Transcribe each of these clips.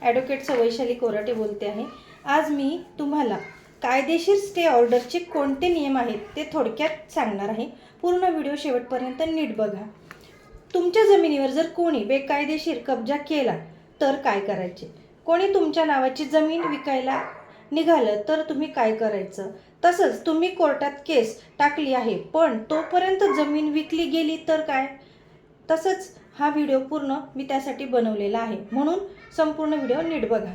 Advocate Vaishali Korate बोलते आहे। आज मी तुम्हाला कायदेशीर स्टे ऑर्डरचे कोणते नियम आहेत ते थोडक्यात सांगणार आहे। पूर्ण व्हिडिओ शेवटपर्यंत नीट बघा। तुमच्या जमिनीवर जर कोणी बेकायदेशीर कब्जा केला तर काय करायचे? कोणी तुमच्या नावाची जमीन विकायला निघालं तर तुम्ही काय करायचं? तसंच तुम्ही कोर्टात केस टाकली आहे पण तोपर्यंत जमीन विकली गेली तर काय? तसंच हा व्हिडिओ पूर्ण मी त्यासाठी बनवलेला आहे, म्हणून संपूर्ण व्हिडिओ नीट बघा।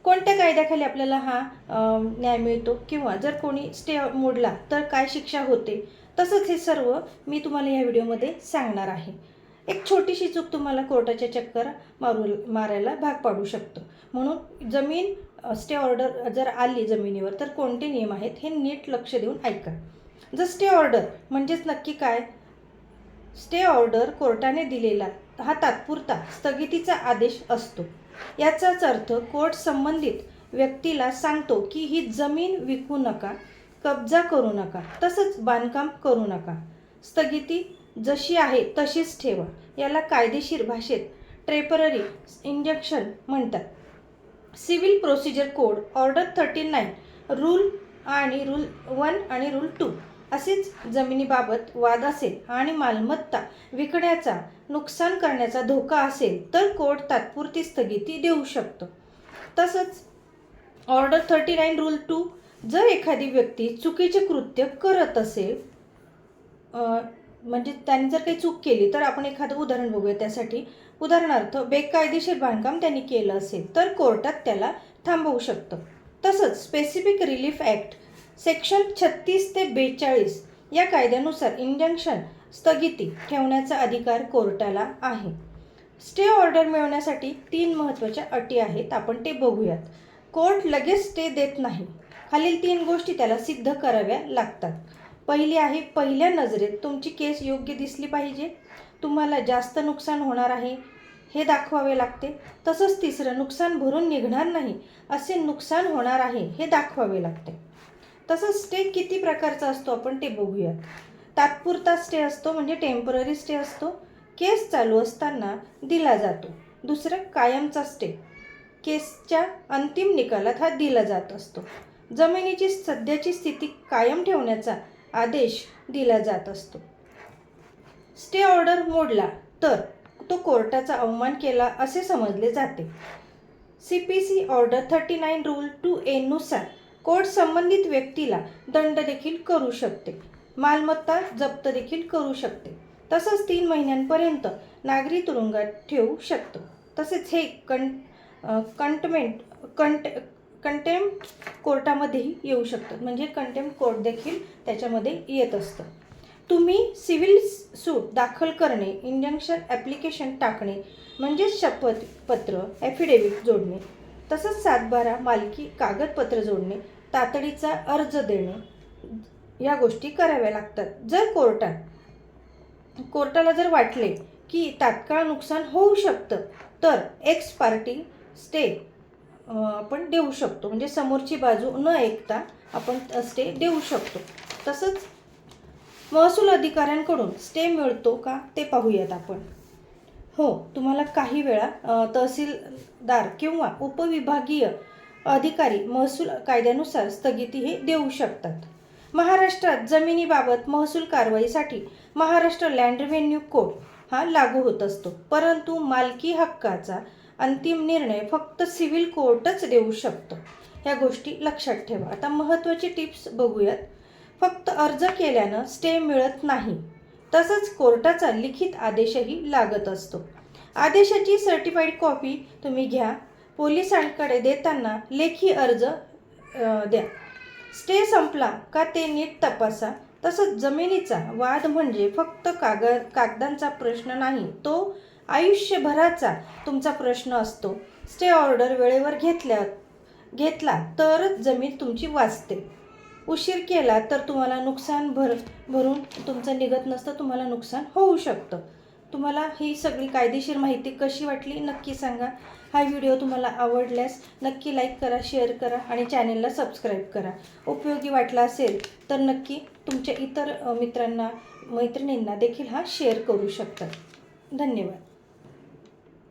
कोणत्या कायद्याखाली आपल्याला हा न्याय मिळतो किंवा जर कोणी स्टे मोडला तर काय शिक्षा होते, तसंच हे सर्व मी तुम्हाला या व्हिडिओमध्ये सांगणार आहे। एक छोटीशी चूक तुम्हाला कोर्टाच्या चक्कर मारायला भाग पाडू शकतो, म्हणून जमीन स्टे ऑर्डर जर आली जमिनीवर तर कोणते नियम आहेत हे नीट लक्ष देऊन ऐका। जर स्टे ऑर्डर म्हणजेच नक्की काय? स्टे ऑर्डर कोर्टाने दिलेला हा तात्पुरता स्थगितीचा आदेश असतो। याचाच अर्थ कोर्ट संबंधित व्यक्तीला सांगतो की ही जमीन विकू नका, कब्जा करू नका, तसंच बांधकाम करू नका। स्थगिती जशी आहे तशीच ठेवा। याला कायदेशीर भाषेत टेम्पररी इंजंक्शन म्हणतात। Civil procedure code order 39 rule 1 आणि रूल 2 असेच जमिनीबाबत वाद असेल आणि मालमत्ता विकण्याचा नुकसान करण्याचा धोका असेल तर कोर्ट तात्पुरती स्थगिती देऊ शकतो। तसंच ऑर्डर 39 रूल 2 जर एखादी व्यक्ती चुकीचे कृत्य करत असेल, म्हणजे त्यांनी जर काही चूक केली तर आपण एखादं उदाहरण बघूया त्यासाठी। उदाहरणार्थ बेकायदेशीर बांधकाम त्यांनी केलं असेल तर कोर्टात त्याला थांबवू शकतं। तसंच स्पेसिफिक रिलीफ ॲक्ट सेक्शन 36 ते 42 या कायद्यानुसार इंजंक्शन स्थगिती ठेवण्याचा अधिकार कोर्टाला आहे। स्टे ऑर्डर मिळवण्यासाठी 3 महत्त्वाच्या अटी आहेत, आपण ते बघूयात। कोर्ट लगेच स्टे देत नाही। खालील 3 गोष्टी त्याला सिद्ध कराव्या लागतात। पहिली आहे, पहिल्या नजरेत तुमची केस योग्य दिसली पाहिजे। तुम्हाला जास्त नुकसान होणार आहे हे दाखवावे लागते। तसंच तिसरं, नुकसान भरून निघणार नाही असे नुकसान होणार आहे हे दाखवावे लागते। तसंच स्टे किती प्रकारचा असतो आपण ते बघूयात। तात्पुरता स्टे असतो म्हणजे टेम्पररी स्टे असतो, केस चालू असताना दिला जातो। दुसरं, कायमचा स्टे केसच्या अंतिम निकालात हा दिला जात असतो। जमिनीची सध्याची स्थिती कायम ठेवण्याचा आदेश दिला जात असतो। स्टे ऑर्डर मोडला तर तो कोर्टाचा अवमान केला असे समजले जाते। CPC ऑर्डर 39 रूल 2A नुसार कोर्ट संबंधित व्यक्तीला दंड देखील करू शकते, मालमत्ता जप्त देखील करू शकते। तसंच 3 महिन्यांपर्यंत नागरी तुरुंगात ठेवू शकतो। तसेच हे कंटेम्प्ट कोर्टामध्येही येऊ शकतात, म्हणजे कंटेम्प्ट कोर्ट देखील त्याच्यामध्ये येत असतं। तुम्ही सिव्हिल सूट दाखल करणे, इंजंक्शन ॲप्लिकेशन टाकणे म्हणजे शपथपत्र ॲफिडेव्हिट जोडणे, तसंच 7/12 मालकी कागदपत्र जोडणे, तातडीचा अर्ज देणे या गोष्टी कराव्या लागतात। जर कोर्टाला जर वाटले की तात्काळ नुकसान होऊ शकतं तर एक्स पार्टी स्टे आपण देऊ शकतो, म्हणजे समोरची बाजू न ऐकता आपण स्टे देऊ शकतो। तसंच महसूल अधिकाऱ्यांकडून स्टे मिळतो का ते पाहूयात आपण। हो, तुम्हाला काही वेळा तहसीलदार किंवा उपविभागीय अधिकारी महसूल कायद्यानुसार स्थगिती हे देऊ शकतात। महाराष्ट्रात जमिनीबाबत महसूल कारवाईसाठी महाराष्ट्र लँड रेव्हेन्यू कोड हा लागू होत असतो, परंतु मालकी हक्काचा अंतिम निर्णय फक्त सिव्हिल कोर्टच देऊ शकतो। ह्या गोष्टी लक्षात ठेवा। आता महत्त्वाची टिप्स बघूयात। फक्त अर्ज केल्यानं स्टे मिळत नाही, तसंच कोर्टाचा लिखित आदेशही लागत असतो। आदेशाची सर्टिफाईड कॉपी तुम्ही घ्या। पोलिसांकडे देताना लेखी अर्ज द्या। स्टे संपला का ते नीट तपासा। तसंच जमिनीचा वाद म्हणजे फक्त कागदांचा प्रश्न नाही, तो आयुष्यभराचा तुमचा प्रश्न असतो। स्टे ऑर्डर वेळेवर घेतला तरच जमीन तुमची वाचते। उशीर केला तर तुम्हाला नुकसान भरून तुमचं निघत नसतं, तुम्हाला नुकसान होऊ शकतं। तुम्हाला ही सगळी कायदेशीर माहिती कशी वाटली नक्की सांगा। हा व्हिडिओ तुम्हाला आवडल्यास नक्की लाईक करा, शेअर करा आणि चॅनेलला सबस्क्राईब करा। उपयोगी वाटला असेल तर नक्की तुमच्या इतर मित्रांना मैत्रिणींना देखील हा शेअर करू शकता। धन्यवाद।